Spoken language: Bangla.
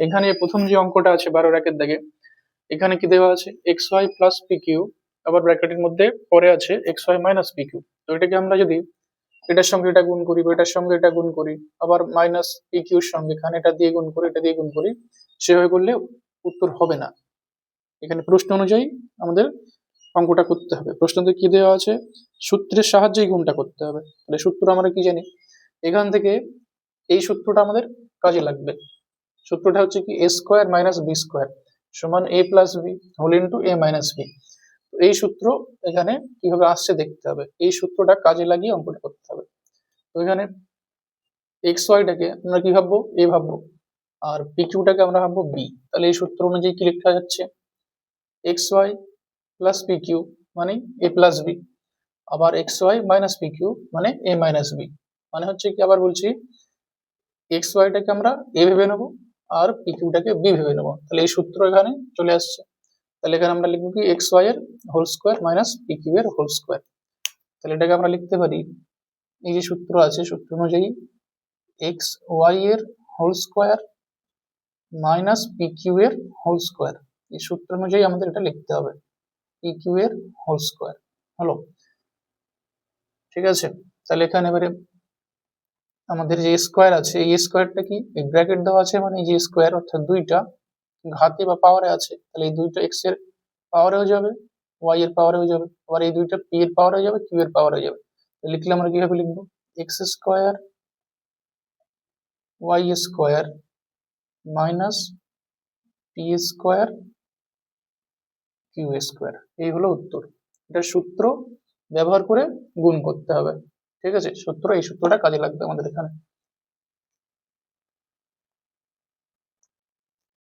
এখানে প্রথম যে অঙ্কটা আছে 12 একের দাগে, এখানে কি দেওয়া আছে x y plus p q, আবার ব্র্যাকেটের মধ্যে পরে আছে x y minus p q. তো এটাকে আমরা যদি এটার সঙ্গে এটা গুণ করি বা এটার সঙ্গে এটা গুণ করি, আবার মাইনাস পি কিউর সঙ্গে এখানে এটা দিয়ে গুণ করি, এটা দিয়ে গুণ করি, সেভাবে করলে উত্তর হবে না। এখানে প্রশ্ন অনুযায়ী আমাদের অঙ্কটা করতে হবে। প্রশ্নতে কি দেওয়া আছে, সূত্রের সাহায্যেই গুণটা করতে হবে। তাহলে সূত্র আমরা কি জানি, এখান থেকে এই সূত্রটা আমাদের কাজে লাগবে। সূত্রটা হচ্ছে কি এ স্কোয়ার মাইনাস বি স্কোয়ার সমান এ প্লাস বি হোল ইন্টু এ মাইনাস বি। এই সূত্র এখানে কিভাবে আসছে দেখতে হবে, এই সূত্রটা কাজে লাগিয়ে অঙ্কটা করতে হবে। তো এখানে এক্স ওয়াইটাকে আমরা কি ভাববো, এ ভাববো, আর পি কিউটাকে আমরা ভাববো বি। তাহলে এই সূত্র অনুযায়ী কি লেখা যাচ্ছে, x y plus p q মানে এ প্লাস বি, আবার x y minus p q মানে এ মাইনাস বি। মানে হচ্ছে কি, আবার বলছি, এক্স ওয়াইটাকে আমরা এ ভেবে নেবো আর পি কিউটাকে বি ভেবে নেবো। তাহলে এই সূত্র এখানে চলে আসছে। তাহলে এখানে আমরা লিখবো কি এক্স ওয়াই এর whole square minus p q এর হোল স্কোয়ার। তাহলে এটাকে আমরা লিখতে পারি, এই যে সূত্র আছে সূত্র অনুযায়ী এক্স ওয়াই এর whole square minus p q এর হোল স্কোয়ার। এই সূত্র অনুযায়ী আমাদের এটা লিখতে হবে, পি কিউ এর হোল স্কোয়ার। হলো, ঠিক আছে। তাহলে এখানে এবারে আমাদের যে স্কোয়ার আছে, এই স্কোয়ারটা কি এই ব্র্যাকেট দেওয়া আছে, মানে এই যে স্কোয়ার অর্থাৎ দুইটা ঘাতে বা পাওয়ারে আছে, তাহলে এই দুইটা এক্স এর পাওয়ারেও যাবে, ওয়াই এর পাওয়ারেও যাবে, আবার এই দুইটা পি এর পাওয়ারে যাবে, কিউ এর পাওয়ারে যাবে। লিখলে আমরা কিভাবে লিখবো, x square y square minus p square q square. এই হলো উত্তর। এটার সূত্র ব্যবহার করে গুণ করতে হবে, ঠিক আছে। সূত্র, এই সূত্রটা কাজে লাগবে আমাদের এখানে।